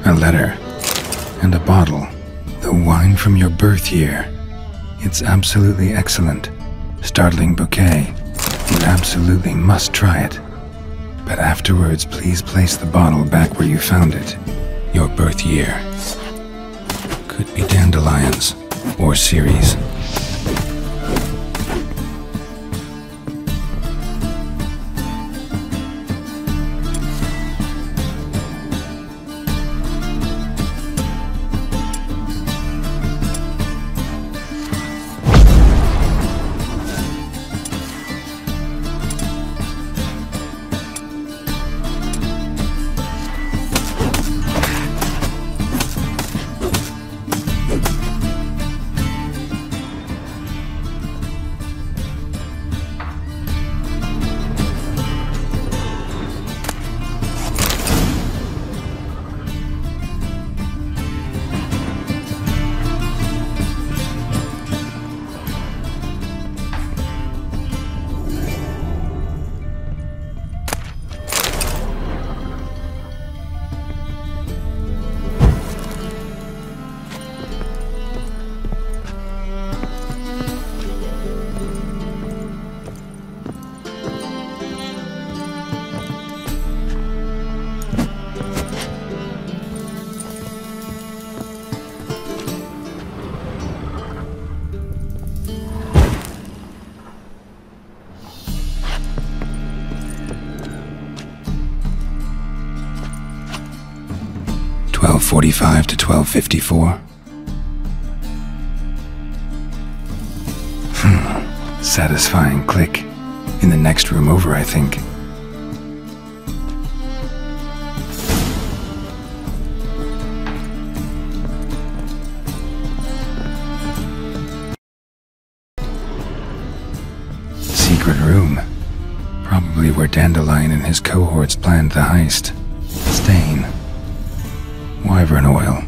A letter. And a bottle. The wine from your birth year. It's absolutely excellent. Startling bouquet. You absolutely must try it. But afterwards, please place the bottle back where you found it. Your birth year. Could be dandelions. Or Ceres. .45 to 12:54. Satisfying click. In the next room over, I think. Secret room. Probably where Dandelion and his cohorts planned the heist. Stain. Wyvern oil.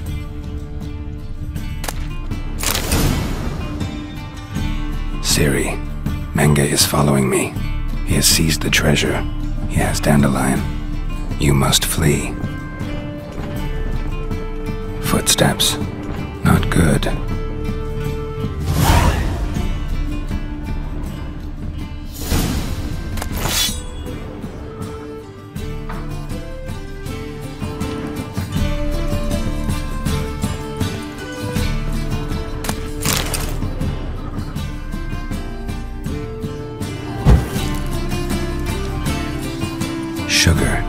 Ciri, Menge is following me. He has seized the treasure. He has Dandelion. You must flee. Footsteps. Not good. Sugar,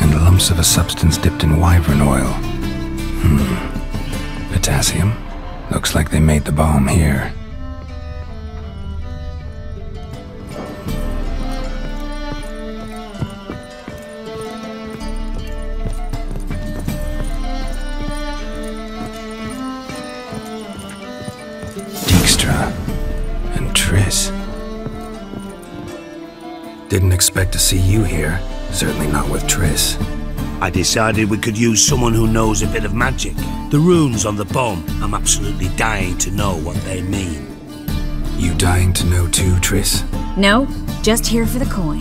and lumps of a substance dipped in wyvern oil. Potassium? Looks like they made the bomb here. Dijkstra and Triss. Didn't expect to see you here. Certainly not with Triss. I decided we could use someone who knows a bit of magic. The runes on the bomb, I'm absolutely dying to know what they mean. You dying to know too, Triss? No, just here for the coin.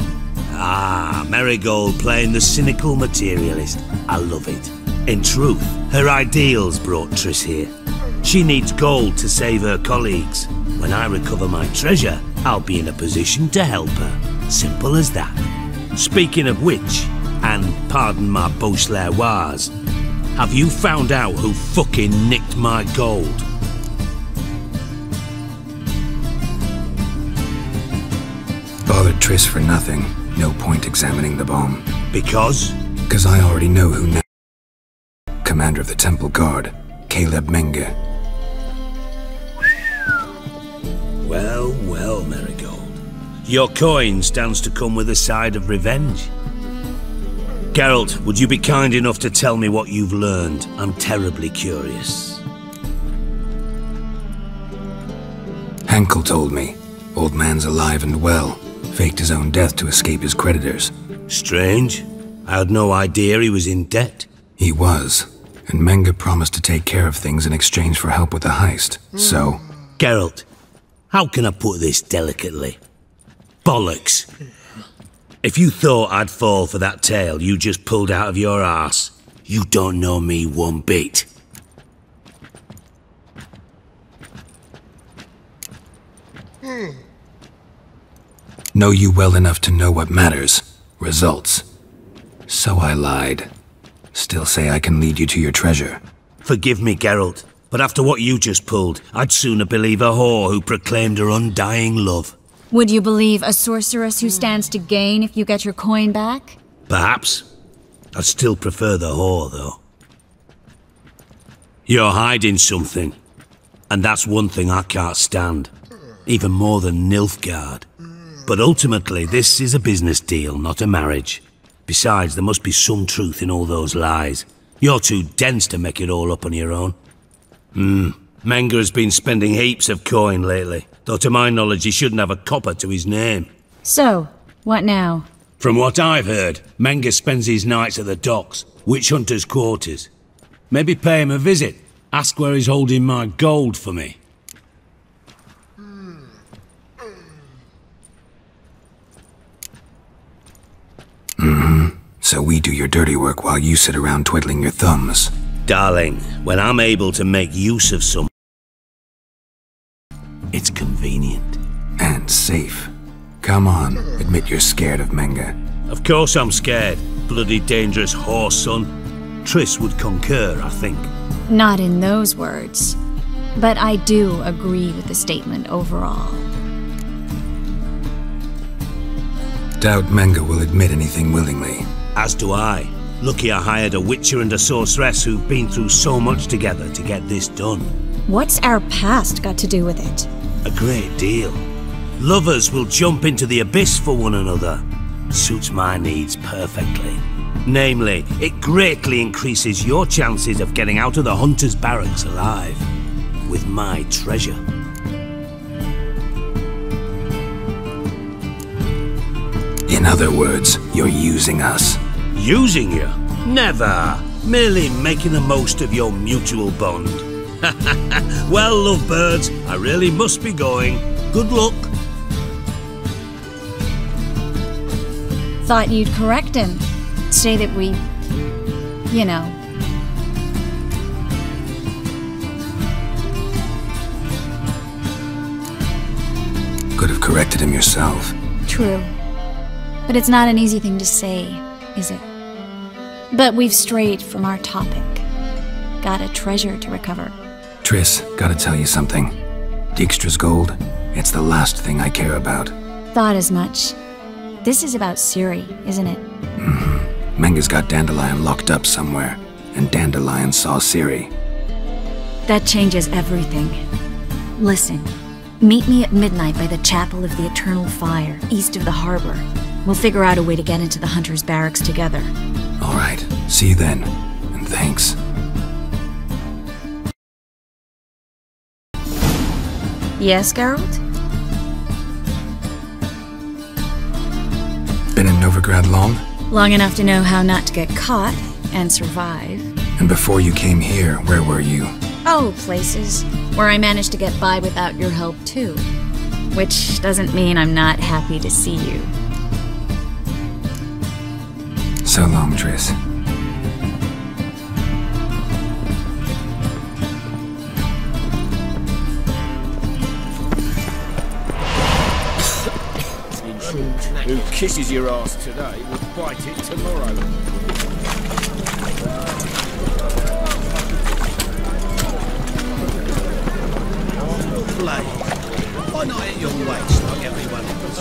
Ah, Marigold playing the cynical materialist. I love it. In truth, her ideals brought Triss here. She needs gold to save her colleagues. When I recover my treasure, I'll be in a position to help her. Simple as that. Speaking of which, and pardon my Beauclervoise, have you found out who fucking nicked my gold? Bothered Triss for nothing. No point examining the bomb. Because? Because I already know who now. Commander of the Temple Guard, Caleb Menge. Well, well, Marigold. Your coin stands to come with a side of revenge. Geralt, would you be kind enough to tell me what you've learned? I'm terribly curious. Henkel told me. Old man's alive and well. Faked his own death to escape his creditors. Strange. I had no idea he was in debt. He was. And Menge promised to take care of things in exchange for help with the heist. So... Geralt, how can I put this delicately? Bollocks. If you thought I'd fall for that tale you just pulled out of your arse, You don't know me one bit. Know you well enough to know what matters. Results. So I lied. Still say I can lead you to your treasure. Forgive me, Geralt, but after what you just pulled, I'd sooner believe a whore who proclaimed her undying love. Would you believe a sorceress who stands to gain if you get your coin back? Perhaps. I'd still prefer the whore, though. You're hiding something, and that's one thing I can't stand. Even more than Nilfgaard. But ultimately, this is a business deal, not a marriage. Besides, there must be some truth in all those lies. You're too dense to make it all up on your own. Menge has been spending heaps of coin lately, though to my knowledge he shouldn't have a copper to his name. So, what now? From what I've heard, Menge spends his nights at the docks, witch hunters' quarters. Maybe pay him a visit. Ask where he's holding my gold for me. So we do your dirty work while you sit around twiddling your thumbs. Darling, when I'm able to make use of some, it's convenient. And safe. Come on, admit you're scared of Menge. Of course I'm scared. Bloody dangerous horse, son. Triss would concur, I think. Not in those words. But I do agree with the statement overall. Doubt Menge will admit anything willingly. As do I. Lucky I hired a witcher and a sorceress who've been through so much together to get this done. What's our past got to do with it? A great deal. Lovers will jump into the abyss for one another. Suits my needs perfectly. Namely, it greatly increases your chances of getting out of the hunter's barracks alive. With my treasure. In other words, you're using us. Using you? Never. Merely making the most of your mutual bond. Well, lovebirds, I really must be going. Good luck. Thought you'd correct him. Say that we... you know. Could have corrected him yourself. True. But it's not an easy thing to say, is it? But we've strayed from our topic. Got a treasure to recover. Triss, gotta tell you something. Dijkstra's gold, it's the last thing I care about. Thought as much. This is about Ciri, isn't it? Menge's got Dandelion locked up somewhere, and Dandelion saw Ciri. That changes everything. Listen, meet me at midnight by the Chapel of the Eternal Fire, east of the harbor. We'll figure out a way to get into the Hunter's barracks together. All right, see you then, and thanks. Yes, Geralt? Been in Novigrad long? Long enough to know how not to get caught and survive. And before you came here, where were you? Oh, places where I managed to get by without your help too. Which doesn't mean I'm not happy to see you. So long, Triss. Who kisses your ass today will bite it tomorrow. Play. Why not at your waist like everyone else?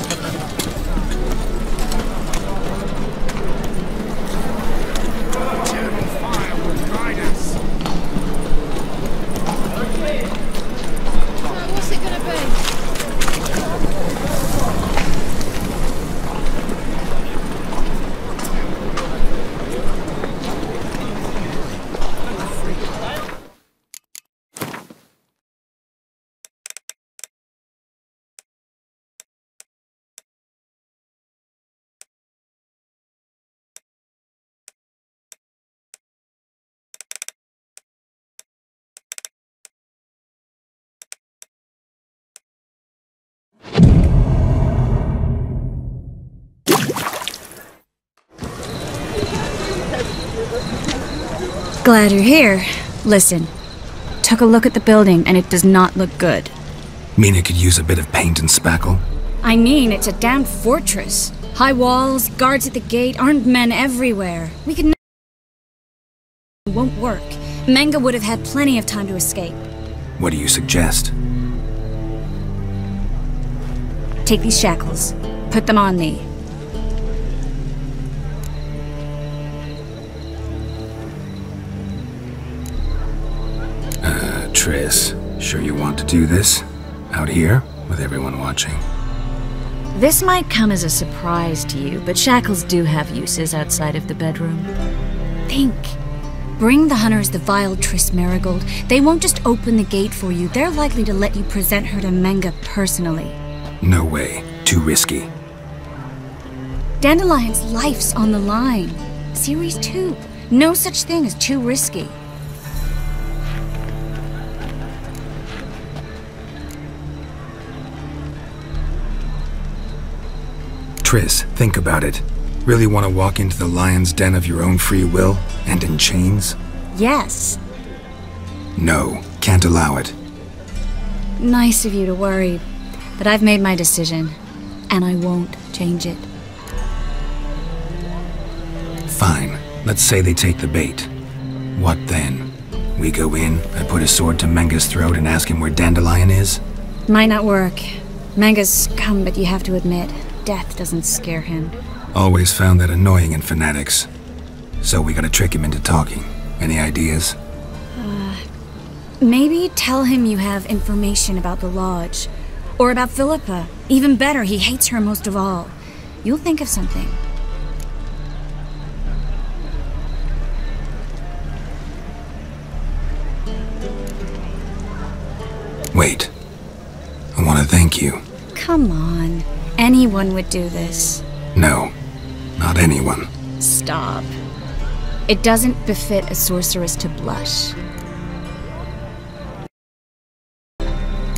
What's it gonna be? Glad you're here. Listen, took a look at the building and it does not look good. Mean it could use a bit of paint and spackle? I mean, it's a damn fortress. High walls, guards at the gate, armed men everywhere. We could It won't work. Menge would have had plenty of time to escape. What do you suggest? Take these shackles. Put them on me. Triss, sure you want to do this? Out here, with everyone watching? This might come as a surprise to you, but shackles do have uses outside of the bedroom. Think. Bring the hunters the vile Triss Merigold. They won't just open the gate for you, they're likely to let you present her to Menge personally. No way. Too risky. Dandelion's life's on the line. Series 2. No such thing as too risky. Triss, think about it. Really want to walk into the lion's den of your own free will, and in chains? Yes. No, can't allow it. Nice of you to worry, but I've made my decision, and I won't change it. Fine, let's say they take the bait. What then? We go in, I put a sword to Menge's throat and ask him where Dandelion is? Might not work. Menge's scum, but you have to admit, death doesn't scare him. Always found that annoying in fanatics. So we gotta trick him into talking. Any ideas? Maybe tell him you have information about the Lodge. Or about Philippa. Even better, he hates her most of all. You'll think of something. Wait. I want to thank you. Come on. Anyone would do this. No, not anyone. Stop. It doesn't befit a sorceress to blush.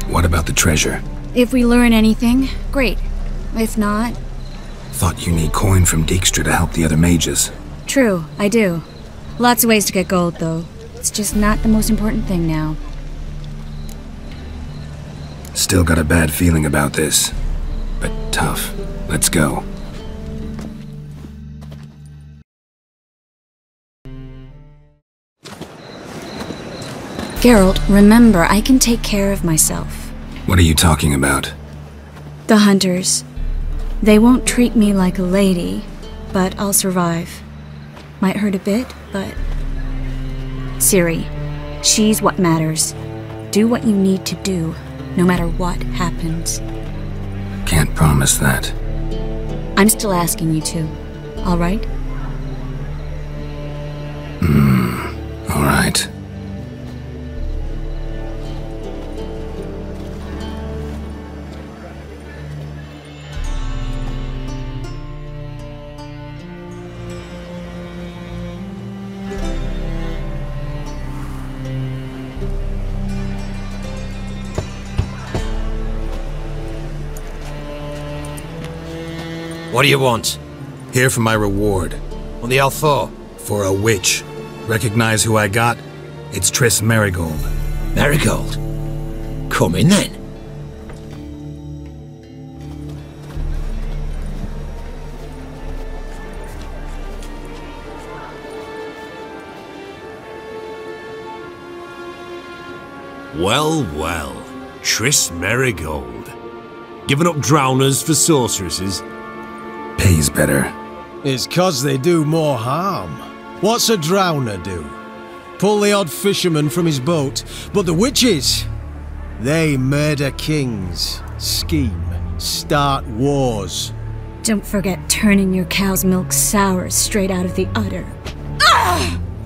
What about the treasure? If we learn anything, great. If not... Thought you need coin from Dijkstra to help the other mages. True, I do. Lots of ways to get gold, though. It's just not the most important thing now. Still got a bad feeling about this. But tough. Let's go. Geralt, remember, I can take care of myself. What are you talking about? The hunters. They won't treat me like a lady, but I'll survive. Might hurt a bit, but... Ciri, she's what matters. Do what you need to do, no matter what happens. Can't promise that. I'm still asking you to, all right? All right. What do you want? Here for my reward. On the Althor? For a witch. Recognize who I got? It's Triss Merigold. Merigold? Come in then. Well, well. Triss Merigold. Giving up drowners for sorceresses? Pays better. It's 'cause they do more harm. What's a drowner do? Pull the odd fisherman from his boat, but the witches, they murder kings, scheme, start wars. Don't forget turning your cow's milk sour straight out of the udder.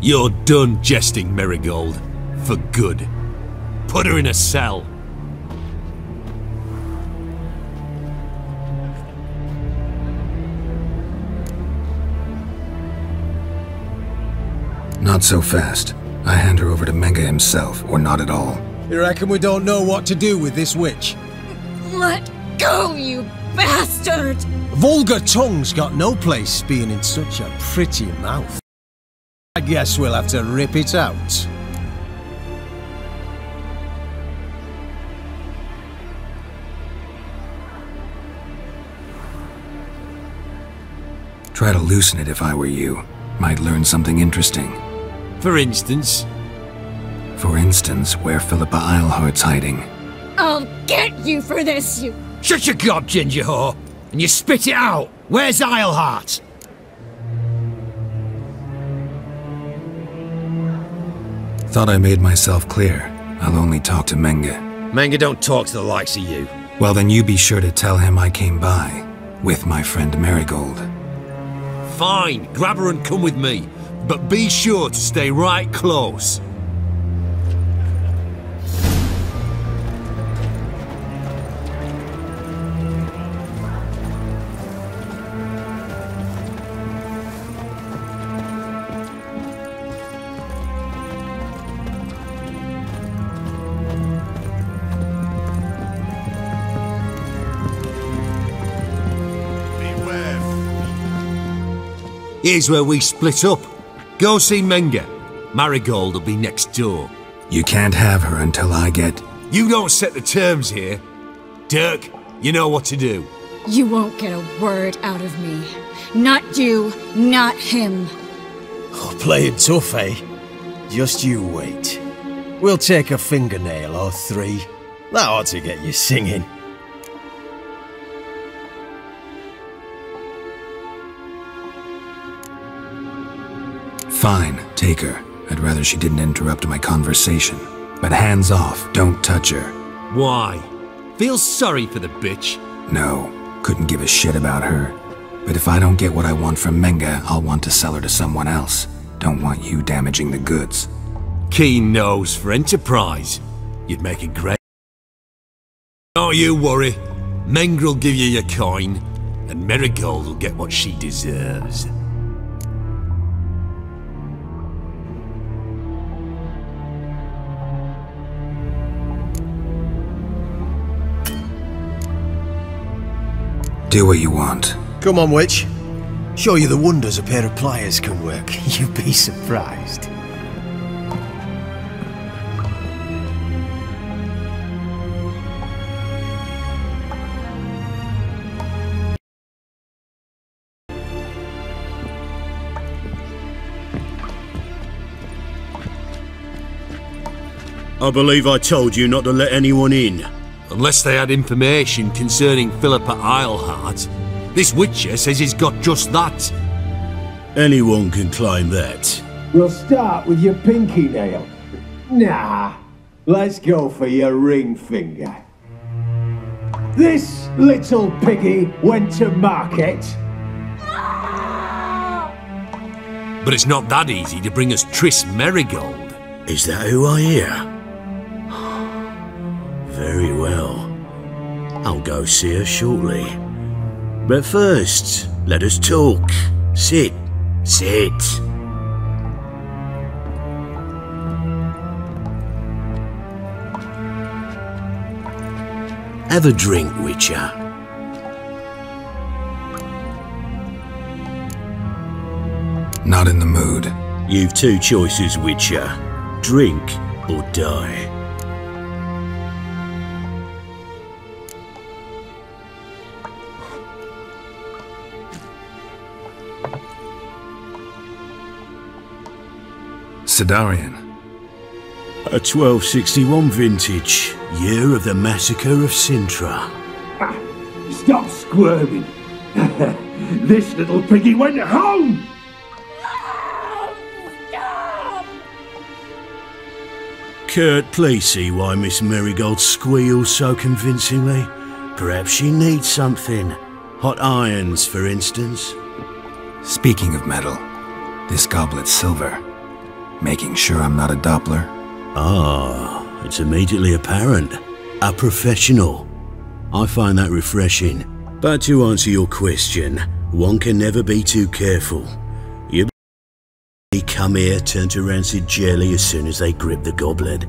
You're done jesting, Merigold. For good. Put her in a cell. Not so fast. I hand her over to Menge himself, or not at all. You reckon we don't know what to do with this witch? Let go, you bastard! Vulgar tongue's got no place being in such a pretty mouth. I guess we'll have to rip it out. Try to loosen it if I were you. Might learn something interesting. For instance? For instance, where Philippa Eilhart's hiding. I'll get you for this, you... Shut your gob, ginger whore, and you spit it out. Where's Eilhart? Thought I made myself clear. I'll only talk to Menge. Menge don't talk to the likes of you. Well, then you be sure to tell him I came by, with my friend Marigold. Fine, grab her and come with me. But be sure to stay right close. Here's where we split up. Go see Menge. Marigold will be next door. You can't have her until I get... You don't set the terms here. Dirk, you know what to do. You won't get a word out of me. Not you, not him. Oh, playing tough, eh? Just you wait. We'll take a fingernail or three. That ought to get you singing. Fine, take her. I'd rather she didn't interrupt my conversation. But hands off, don't touch her. Why? Feel sorry for the bitch? No, couldn't give a shit about her. But if I don't get what I want from Menge, I'll want to sell her to someone else. Don't want you damaging the goods. Keen nose for enterprise. You'd make a great... Don't you worry. Menge'll give you your coin, and Marigold will get what she deserves. Do what you want. Come on, witch. Show you the wonders a pair of pliers can work. You'd be surprised. I believe I told you not to let anyone in. Unless they had information concerning Philippa Eilhart. This Witcher says he's got just that. Anyone can claim that. We'll start with your pinky nail. Nah, let's go for your ring finger. This little piggy went to market. But it's not that easy to bring us Triss Marigold. Is that who I hear? Very well. I'll go see her shortly. But first, let us talk. Sit. Sit. Have a drink, Witcher. Not in the mood. You've two choices, Witcher. Drink or die. Sidarian. A 1261 vintage, year of the massacre of Sintra. Stop squirming. This little piggy went home! Kurt, please see why Miss Marigold squeals so convincingly. Perhaps she needs something. Hot irons, for instance. Speaking of metal, this goblet's silver. Making sure I'm not a Doppler. Ah, it's immediately apparent. A professional. I find that refreshing. But to answer your question, one can never be too careful. You come here, turn to rancid jelly as soon as they grip the goblet.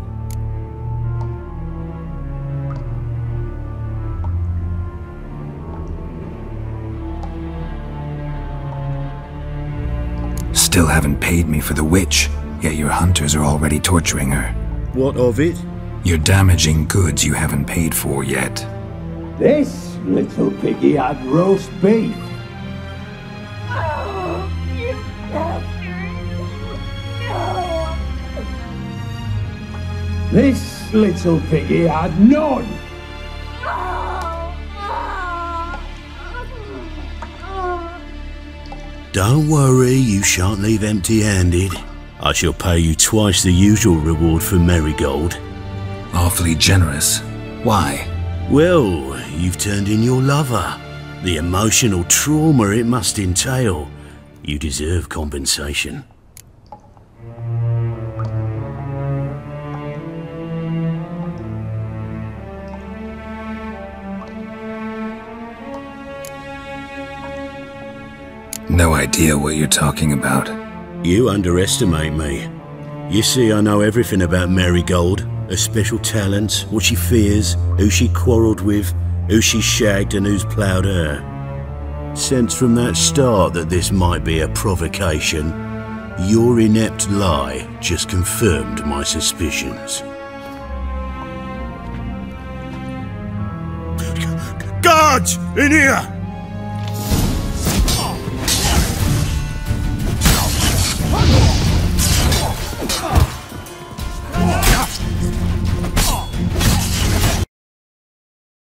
still haven't paid me for the witch, yet your hunters are already torturing her. What of it? You're damaging goods you haven't paid for yet. This little piggy had roast beef. Oh, you bastard. No. This little piggy had none. Don't worry, you shan't leave empty-handed. I shall pay you twice the usual reward for Marigold. Awfully generous. Why? Well, you've turned in your lover. The emotional trauma it must entail. You deserve compensation. No idea what you're talking about. You underestimate me. You see, I know everything about Marigold. Her special talents, what she fears, who she quarrelled with, who she shagged and who's ploughed her. Sensed from that start that this might be a provocation. Your inept lie just confirmed my suspicions. Guards! In here!